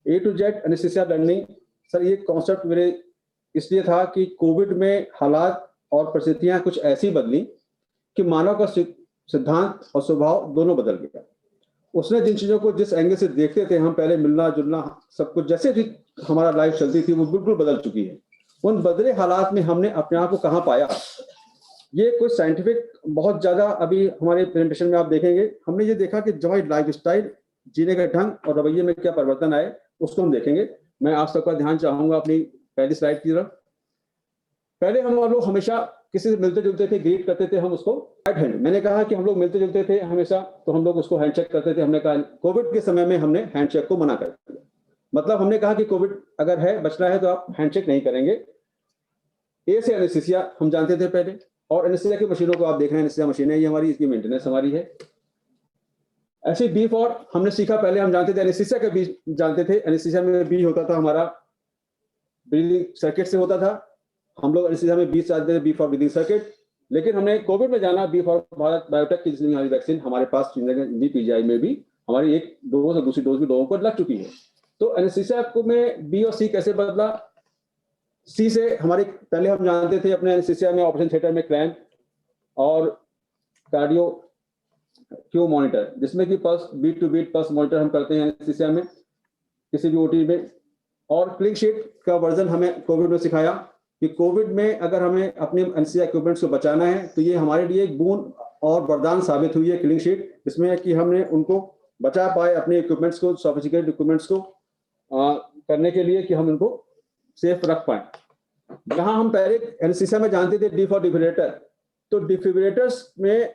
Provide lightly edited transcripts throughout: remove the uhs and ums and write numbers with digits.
A to Z anaesthesia learning. Sir ये concept मेरे इसलिए था कि कोविड में हालात और परिस्थितियां कुछ ऐसी बदली कि मानव का सिद्धांत और स्वभाव दोनों बदल गया। उसने जिन चीजों को जिस एंगल से देखते थे हम पहले, मिलना जुलना सब कुछ जैसे भी हमारा लाइफ चलती थी, वो बिल्कुल बदल चुकी है। उन बदले हालात में हमने अपने आप को कहाँ पाया, ये कुछ साइंटिफिक बहुत ज्यादा अभी हमारे प्रेजेंटेशन में आप देखेंगे। हमने ये देखा कि जो लाइफ स्टाइल, जीने का ढंग और रवैये में क्या परिवर्तन आए, उसको हम देखेंगे। मैं आप सबका ध्यान चाहूंगा अपनी पहली स्लाइड की तरफ। पहले हम लोग हमेशा किसी से मिलते जुलते थे, ग्रीट करते थे हम उसको राइट हैंड। मैंने कहा कि हम लोग मिलते जुलते थे हमेशा, तो हम लोग उसको हैंडशेक करते थे। हमने कहा कोविड के समय में हमने हैंडशेक को मना कर दिया। मतलब हमने कहा कि कोविड अगर है, बचना है, तो आप हैंडशेक नहीं करेंगे। ए से एनेस्थीसिया हम जानते थे पहले, और एनेस्थीसिया की मशीनों को आप देख रहे हैं, एनेस्थीसिया मशीन है ये हमारी, इसकी मेंटेनेंस हमारी है। ऐसे बी फॉर हमने सीखा, पहले हम जानते थे एनेस्थीसिया का बी जानते थे। एनेस्थीसिया में बी होता था हमारा ब्रीदिंग सर्किट से होता था। हम लोग एनेस्थीसिया में बी जानते थे, बी फॉर ब्रीदिंग सर्किट। लेकिन हमने कोविड में जाना बी फॉर भारत बायोटेक की जितनी हमारी वैक्सीन हमारे पास पीजीआई में भी हमारी एक डोज और दूसरी डोज भी लोगों को लग चुकी है। तो एनेस्थीसिया में बी और सी कैसे बदला? सी से हमारे पहले हम जानते थे अपने एनेस्थीसिया में ऑपरेशन थिएटर में क्लैंप और कार्डियो क्यू मॉनिटर, जिसमें कि pulse beat to beat pulse monitor हम करते हैं एनेस्थीसिया में किसी भी ओटी में। और क्लिंग शीट का वर्जन हमें कोविड में सिखाया कि कोविड में अगर हमें अपने एनेस्थीसिया इक्विपमेंट्स को बचाना है तो ये हमारे लिए एक बून और वरदान साबित हुई है क्लिंग शीट, जिसमें कि हमने उनको बचा पाए अपने इक्विपमेंट्स को, सोफिस्टिकेटेड इक्विपमेंट्स को करने के लिए कि हम उनको सेफ रख पाए। जहां हम पहले एनेस्थीसिया में जानते थे डी फॉर डिफिब्रिलेटर, तो डिफिब्रिलेटर्स में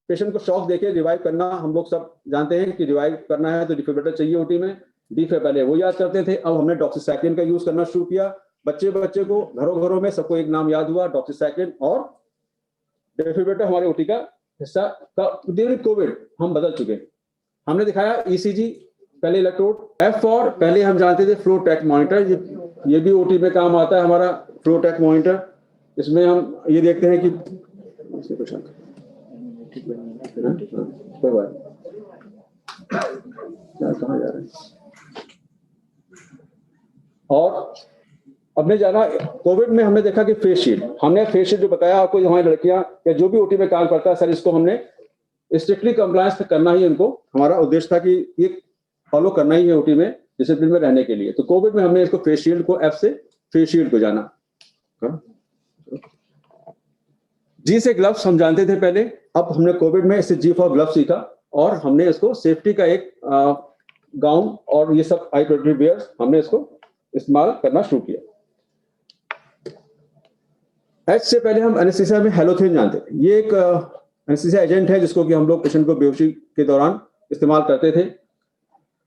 पेशेंट को शॉक देके रिवाइव करना हम लोग सब जानते हैं कि रिवाइव करना है तो डिफिब्रिलेटर चाहिए ओटी में। डी फॉर पहले वो याद करते थे, अब हमने डॉक्सीसाइक्लिन का यूज करना शुरू किया। बच्चे को घरों में सबको एक नाम याद हुआ, डॉक्सीसाइक्लिन। और डिफिब्रिलेटर हमारे ओटी का हिस्सा का ड्यूरिंग कोविड हम बदल चुके हैं। हमने दिखाया ईसीजी, पहले इलेक्ट्रोड। एफ फॉर पहले हम जानते थे फ्लो ट्रैक मॉनिटर, ये भी ओटी में काम आता है हमारा फ्लो ट्रैक मॉनिटर। इसमें हम ये देखते हैं कि कहाँ जा रहे हैं। और हमने जाना कोविड में, हमने देखा कि फेस शील्ड, हमने फेस शील्ड जो बताया आपको, हमारी लड़कियां या जो भी ओटी में काम करता है सर, इसको हमने स्ट्रिक्टली कंप्लायंस करना ही उनको हमारा उद्देश्य था कि ये फॉलो करना ही है ओटी में डिसिप्लिन में रहने के लिए। तो कोविड में हमने इसको फेस शील्ड को, एफ से फेस शील्ड को जाना। जी से ग्लव्स हम जानते थे पहले, अब हमने कोविड में इससे जी फॉर ग्लव्स सीखा और हमने इसको सेफ्टी का एक गाउन और ये सब आई प्रोटेक्टिव वियर हमने इसको इस्तेमाल करना शुरू किया। एच से पहले हम एनेस्थीसिया में हेलोथेन जानते थे। ये एक एनेस्थीसिया एजेंट है जिसको कि हम लोग पेशेंट को बेहोशी के दौरान इस्तेमाल करते थे,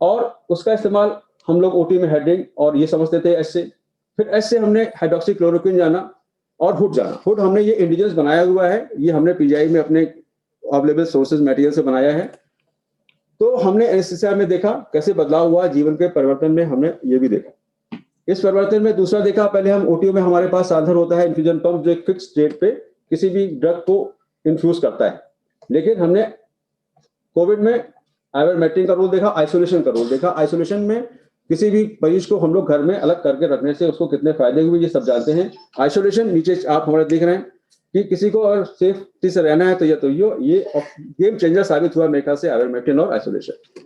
और उसका इस्तेमाल हम लोग ओटी में हेडिंग और ये समझते थे एच से। फिर एच से हमने हाइड्रोक्सीक्लोरोक्विन जाना और हुड जाना। हुड हमने ये इंडिजिनस बनाया हुआ है, ये हमने पीजीआई में अपने अवेलेबल सोर्सेज मटेरियल से बनाया है। तो हमने एनेस्थीसिया में देखा कैसे बदलाव हुआ, जीवन के परिवर्तन में हमने ये भी देखा। इस परिवर्तन में दूसरा देखा, पहले हम ओटीओ में हमारे पास साधन होता है इन्फ्यूजन पंप, जो एक फिक्स रेट पे किसी भी ड्रग को इन्फ्यूज करता है। लेकिन हमने कोविड में आइवरमेक्टिन का रोल देखा, आइसोलेशन का रोल देखा। आइसोलेशन में किसी भी मरीज को हम लोग घर में अलग करके रखने से उसको कितने फायदे हुए ये सब जानते हैं। आइसोलेशन नीचे आप हमारे देख रहे हैं कि किसी को अगर सेफ्टी से रहना है तो ये गेम चेंजर साबित हुआ मेरे ख्याल से आइवरमेक्टिन और आइसोलेशन।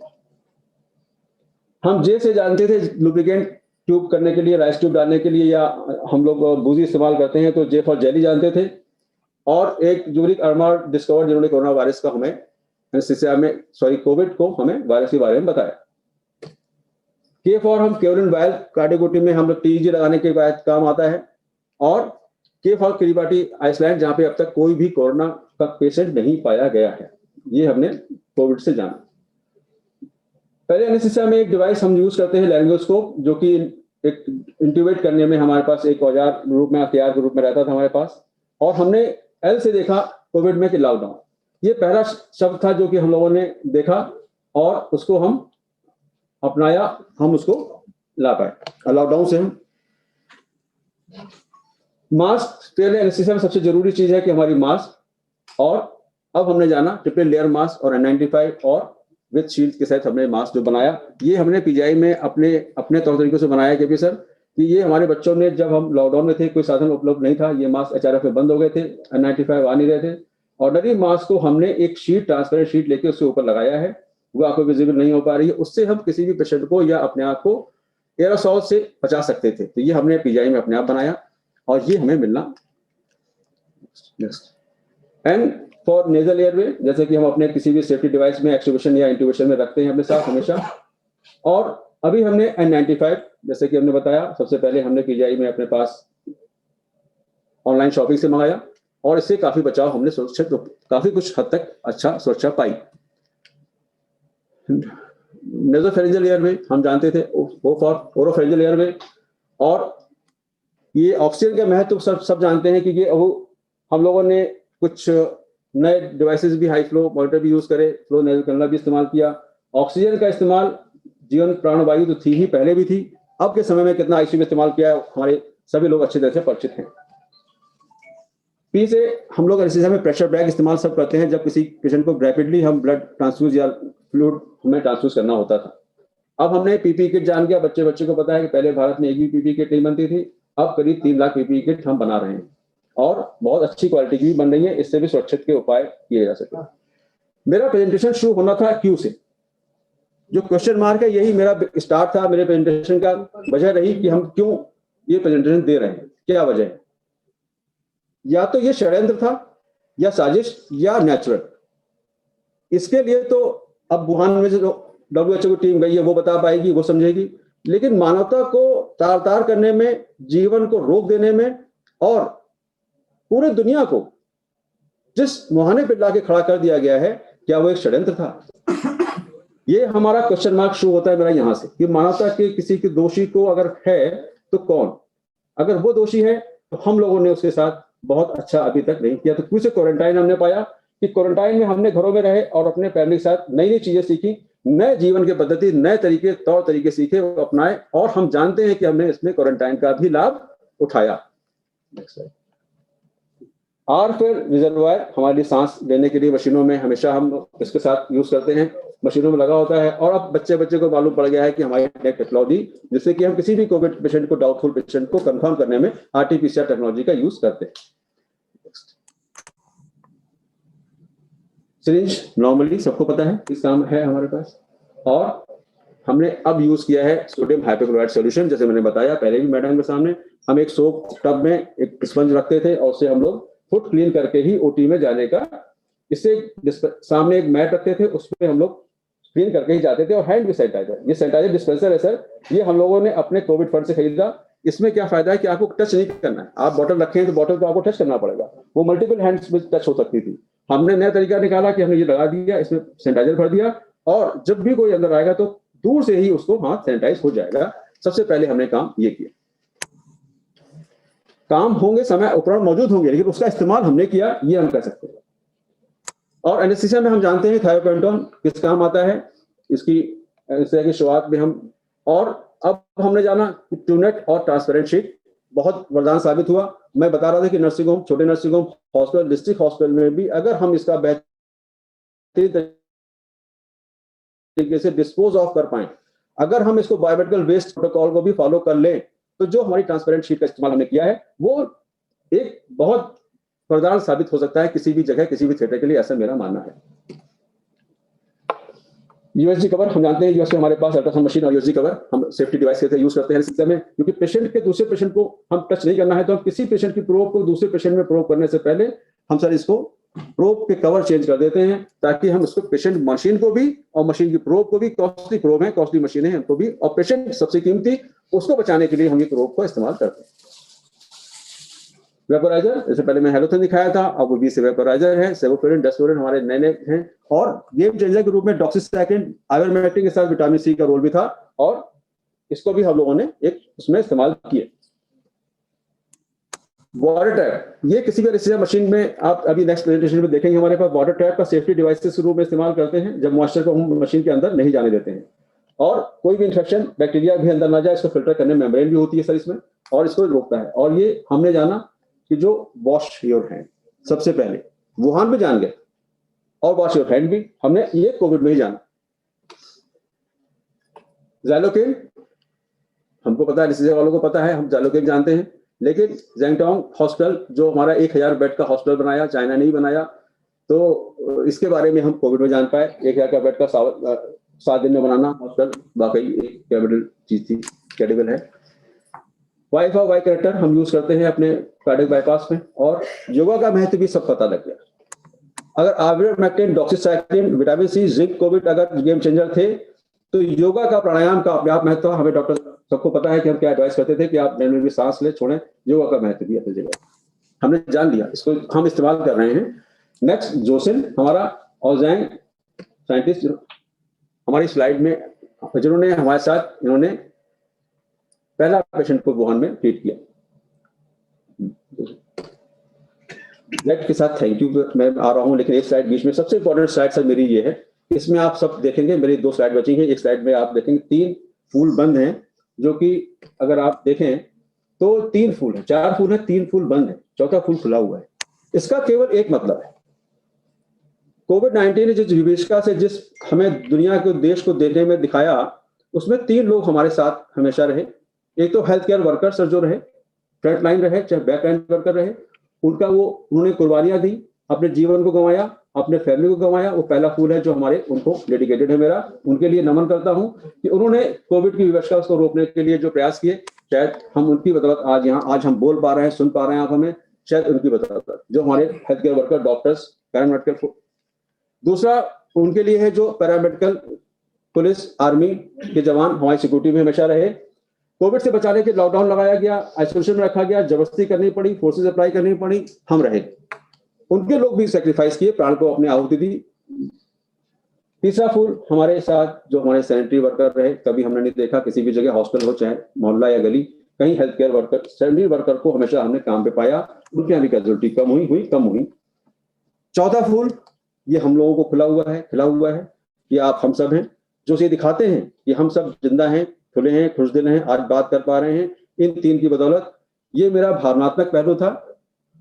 हम जे से जानते थे लुब्रिकेंट ट्यूब करने के लिए, राइस ट्यूब डालने के लिए, या हम लोग बूजी इस्तेमाल करते हैं तो जे फॉर जेली जानते थे। और एक यूरिक अरमार डिस्कवर जिन्होंने कोरोना वायरस का हमें एनेस्थीसिया में कोविड को हमें वायरस के बारे में बताया। के फॉर हम केवलिन वायल, कार्डियक ओटी में हम लोग टीजी लगाने के बाद काम आता है। और के फॉर किरीबाटी आइसलैंड, जहां पे अब तक कोई भी कोरोना का पेशेंट नहीं पाया गया है, ये हमने कोविड से जाना। पहले एनेस्थीसिया में एक डिवाइस हम यूज करते हैं लैरिंगोस्कोप, जो कि एक इंट्यूबेट करने में हमारे पास एक औजार रूप में, हथियार के रूप में रहता था हमारे पास। और हमने एल से देखा कोविड में कि लॉकडाउन, ये पहला शब्द था जो कि हम लोगों ने देखा और उसको हम अपनाया, हम उसको ला पाए। लॉकडाउन से हम मास्क, पहले एनेस्थीसिया में सबसे जरूरी चीज है कि हमारी मास्क, और अब हमने जाना ट्रिपल लेयर मास्क और N95 और विद शील्ड के साथ हमने मास्क जो बनाया, ये हमने पीजीआई में अपने अपने तौर तरीकों से बनाया कि सर कि ये हमारे बच्चों ने, जब हम लॉकडाउन में थे, कोई साधन उपलब्ध नहीं था, ये मास्क एचआरएफ में बंद हो गए थे, N95 आ नहीं रहे थे, ऑर्डिनरी मास्क को हमने एक शीट, ट्रांसपेरेंट शीट लेके उसके ऊपर लगाया है, वो आपको विजिबल नहीं हो पा रही है, उससे हम किसी भी पेशेंट को या अपने आप को एरोसॉल से बचा सकते थे। तो ये हमने पीजीआई में अपने आप बनाया और ये हमें मिलना। Next, and for nasal airway, जैसे कि हम अपने किसी भी सेफ्टी डिवाइस में एक्सट्यूबेशन या इंट्यूबेशन में रखते हैं अपने साथ हमेशा। और अभी हमने N95, जैसे कि हमने बताया, सबसे पहले हमने पीजीआई में अपने पास ऑनलाइन शॉपिंग से मंगाया और इससे काफी बचाव हमने सुरक्षित, काफी कुछ हद तक अच्छा सुरक्षा पाई। नेजोफेरेंजियल एयरवे हम जानते थे, वो फॉर ओरोफेरेंजियल एयरवे, और ये ऑक्सीजन का महत्व सब जानते हैं कि ये हम लोगों ने कुछ नए डिवाइसेस भी, हाई फ्लो मॉनिटर भी यूज करे, फ्लो नेजल कैनुला भी इस्तेमाल किया। ऑक्सीजन का इस्तेमाल जीवन प्राणवायु तो थी ही, पहले भी थी, अब के समय में कितना आईसीयू में इस्तेमाल किया है हमारे सभी लोग अच्छी तरह से परिचित हैं। पी से हम लोग एनेस्थीसिया में प्रेशर बैग इस्तेमाल सब करते हैं जब किसी पेशेंट को रैपिडली हम ब्लड ट्रांसफ्यूज या फ्लूइड हमें ट्रांसफ्यूज करना होता था। अब हमने पीपी किट जान गया, बच्चे को पता है कि पहले भारत में एक भी पीपी किट नहीं बनती थी, अब करीब 3 लाख पीपी किट हम बना रहे हैं और बहुत अच्छी क्वालिटी की भी बन रही है, इससे भी सुरक्षित के उपाय किए जा सके। मेरा प्रेजेंटेशन शुरू होना था क्यू से, जो क्वेश्चन मार्क है यही मेरा स्टार्ट था, मेरे प्रेजेंटेशन का वजह रही कि हम क्यों ये प्रेजेंटेशन दे रहे हैं, क्या वजह है। या तो ये षड्यंत्र था या साजिश या नेचुरल। इसके लिए तो अब वुहान में जो WHO की टीम गई है वो बता पाएगी, वो समझेगी, लेकिन मानवता को तार-तार करने में, जीवन को रोक देने में और पूरी दुनिया को जिस मुहाने पे लाके खड़ा कर दिया गया है, क्या वो एक षड्यंत्र था? ये हमारा क्वेश्चन मार्क शुरू होता है मेरा यहां से कि मानवता के किसी के दोषी को अगर है तो कौन? अगर वो दोषी है तो हम लोगों ने उसके साथ बहुत अच्छा अभी तक नहीं किया। तो कुछ क्वारंटाइन हमने पाया कि क्वारंटाइन में हमने घरों में रहे और अपने फैमिली के साथ नई नई चीजें सीखी, नए जीवन के पद्धति, नए तरीके, तौर तरीके सीखे, वो अपनाए, और हम जानते हैं कि हमने इसमें क्वारंटाइन का भी लाभ उठाया। और फिर रिजर्वायर हमारी सांस लेने के लिए मशीनों में हमेशा हम इसके साथ यूज करते हैं, मशीनों में लगा होता है। और अब बच्चे को मालूम पड़ गया है कि हमारी टेक्नोलॉजी, जिससे कि हम किसी भी कोविड पेशेंट को, डाउटफुल पेशेंट को कंफर्म करने में RT-PCR टेक्नोलॉजी का यूज करते हैं। सिरिंज नॉर्मली सबको पता है किस काम है हमारे पास, और हमने अब यूज किया है सोडियम हाइपोक्लोराइड सॉल्यूशन। जैसे मैंने बताया पहले भी मैडम के सामने, हम एक सोप टब में एक स्पंज रखते थे और उससे हम लोग फुट क्लीन करके ही ओटी में जाने का, इससे सामने एक मैट रखते थे, उसमें हम लोग क्लीन करके ही जाते थे। और हैंड भी सैनिटाइजर, ये सैनिटाइजर डिस्पेंसर है सर, ये हम लोगों ने अपने कोविड फंड से खरीदा। इसमें क्या फायदा है कि आपको टच नहीं करना है, आप बॉटल रखें तो बॉटल को आपको टच करना पड़ेगा, वो मल्टीपल हैंड्स में टच हो सकती थी। हमने नया तरीका निकाला कि हमने ये लगा दिया, इसमें सैनिटाइजर भर दिया, और जब भी कोई अंदर आएगा तो दूर से ही उसको हाथ सैनिटाइज हो जाएगा। सबसे पहले हमने काम ये किया। काम होंगे, समय उपकरण मौजूद होंगे, लेकिन उसका इस्तेमाल हमने किया, ये हम कह सकते हैं। और एनेस्थीसिया में हम जानते हैं थायोपेंटोन किस काम आता है, इसकी एनेस्थीसिया की शुरुआत में हम, और अब हमने जाना कि ट्रूनेट और ट्रांसपेरेंट शीट बहुत वरदान साबित हुआ। मैं बता रहा था कि नर्सिंग होम, छोटे nursing home, hospital, district hospital में भी अगर हम इसका बेहतरीन तरीके से डिस्पोज ऑफ कर पाए, अगर हम इसको बायोमेडिकल वेस्ट प्रोटोकॉल को भी फॉलो कर लें, तो जो हमारी ट्रांसपेरेंट शीट का इस्तेमाल हमने किया है वो एक बहुत वरदान साबित हो सकता है किसी भी जगह, किसी भी थिएटर के लिए, ऐसा मेरा मानना है। यूएसजी कवर हम जानते हैं, यूएस में हमारे पास अल्ट्रासाउंड मशीन और यूएसजी कवर हम सेफ्टी डिवाइस के लिए यूज करते हैं सिस्टम में, क्योंकि पेशेंट के दूसरे पेशेंट को हम टच नहीं करना है, तो हम किसी पेशेंट की प्रोब को दूसरे पेशेंट में प्रोब करने से पहले हम सर इसको प्रोब के कवर चेंज कर देते हैं, ताकि हम उसको पेशेंट मशीन को भी और मशीन की प्रोब को भी, कॉस्टली प्रोब है, कॉस्टली मशीन है उनको भी, और पेशेंट सबसे कीमती, उसको बचाने के लिए हम ये प्रोब को इस्तेमाल करते हैं। वेपोराइजर, जैसे पहले मैं हेलोथन दिखाया था, अब वो भी से वेपोराइजर है। सेवोफ्लोरिन, डेस्फ्लोरिन हमारे नए नए हैं, और गेम चेंजर के रूप में डॉक्सीसाइक्लिन, आइवरमेक्टिन के साथ विटामिन सी का रोल भी था, और इसको भी हम लोगों ने एक उसमें इस्तेमाल किए। वाटर ट्रैप, ये किसी भी एनेस्थीसिया मशीन में आप अभी नेक्स्ट प्रेजेंटेशन में देखेंगे, हमारे पास वाटर ट्रैप का सेफ्टी डिवाइसेस के रूप में इस्तेमाल करते हैं, जब मॉइस्चर को हम मशीन के अंदर नहीं जाने देते हैं, और कोई भी इन्फेक्शन, बैक्टीरिया भी अंदर ना जाए, इसको फिल्टर करने में मेम्ब्रेन भी होती है सर इसमें, और इसको रोकता है। और ये हमने जाना कि जो वॉश योर हैंड, सबसे पहले वुहान में जान गए, और वॉश योर हैंड भी हमने ये कोविड में ही जाना। ज़ैलोकेन हमको पता है, एनेस्थीसिया वालों को पता है, हम ज़ैलोकेन जानते हैं, लेकिन ज़ेंगटोंग हॉस्पिटल जो हमारा 1000 बेड का हॉस्पिटल बनाया, चाइना ने ही बनाया, तो इसके बारे में हम कोविड में जान पाए। 1000 का बेड का 7 दिन में बनाना हॉस्पिटल वाकई एक कैपिटल चीज थी, क्रेडिबल है। वाई फॉर वाई कैरेक्टर हम यूज करते हैं अपने कार्डियक बाईपास में, और योगा का महत्व भी सब पता लग गया। अगर ivermectin, doxycycline, vitamin C, zinc, Covid अगर गेम चेंजर थे, तो योगा का, प्राणायाम का अपने आप महत्व हमें डॉक्टर सबको पता है कि हम क्या एडवाइस करते थे कि आप नैनोमीटर में सांस ले, छोड़ें। योगा का महत्व भी अपनी जगह हमने जान लिया, इसको हम इस्तेमाल कर रहे हैं। नेक्स्ट जोसिन, हमारा ऑजैंग साइंटिस्ट हमारी स्लाइड में, जिन्होंने हमारे साथ, इन्होंने पहला पेशेंट को वुहान में ट्रीट किया। जेट के साथ थैंक यू मैं आ रहा हूं, लेकिन एक स्लाइड बीच में, सबसे इंपॉर्टेंट स्लाइड सर मेरी ये है, इसमें आप सब देखेंगे, मेरी 2 स्लाइड बची हैं। एक स्लाइड में आप देखेंगे 3 फूल बंद हैं, जो कि अगर आप देखें तो 3 फूल है, 4 फूल है, 3 फूल बंद है, चौथा फूल खुला हुआ है। इसका केवल एक मतलब है, कोविड-19 ने जिस विभीषिका से जिस हमें दुनिया को, देश को देने में दिखाया, उसमें 3 लोग हमारे साथ हमेशा रहे। एक तो हेल्थ केयर वर्कर सर जो रहे, फ्रंट लाइन रहे, चाहे बैक लाइन वर्कर रहे, उन्होंने कुर्बानियां दी, अपने जीवन को गंवाया, अपने फैमिली को गंवाया। वो पहला फूल है जो हमारे, उनको डेडिकेटेड है मेरा, उनके लिए नमन करता हूं कि उन्होंने कोविड की विवशता को रोकने के लिए जो प्रयास किए, शायद हम उनकी बदौलत आज हम बोल पा रहे हैं, सुन पा रहे हैं आप हमें, शायद उनकी बदौलत, जो हमारे health care worker, doctors, paramedical. दूसरा उनके लिए है जो पैरामेडिकल, पुलिस, आर्मी के जवान हमारी सिक्योरिटी में हमेशा रहे। कोविड से बचाने के लॉकडाउन लगाया गया, आइसोलेशन में रखा गया, जबरदस्ती करनी पड़ी, फोर्सेस अप्लाई करनी पड़ी, हम रहे। उनके लोग भी सेक्रीफाइस किए, प्राण को अपने आहुति दी। तीसरा फूल हमारे साथ जो हमारे सैनिटरी वर्कर रहे, कभी हमने नहीं देखा किसी भी जगह, हॉस्पिटल हो चाहे मोहल्ला या गली, कहीं health care worker, sanitary worker को हमेशा हमने काम पे पाया, उनकी भी कैजुअलिटी कम हुई। चौथा फूल ये हम लोगों को खिला हुआ है, ये आप हम सब हैं, जो ये दिखाते हैं कि हम सब जिंदा हैं, खुले हैं, खुशदिल हैं, आज बात कर पा रहे हैं, इन 3 की बदौलत। ये मेरा भावनात्मक पहलू था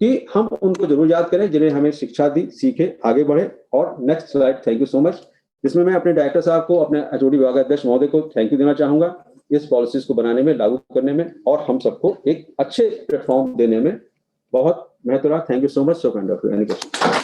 कि हम उनको जरूर याद करें जिन्हें हमें शिक्षा दी, सीखे, आगे बढ़े। और next slide, thank you so much, जिसमें मैं अपने डायरेक्टर साहब को, अपने एचओडी विभागाध्यक्ष महोदय को थैंक यू देना चाहूंगा, इस पॉलिसीज को बनाने में, लागू करने में, और हम सबको एक अच्छे प्लेटफॉर्म देने में बहुत महत्व रहा। Thank you so much. So kind of you. Any question?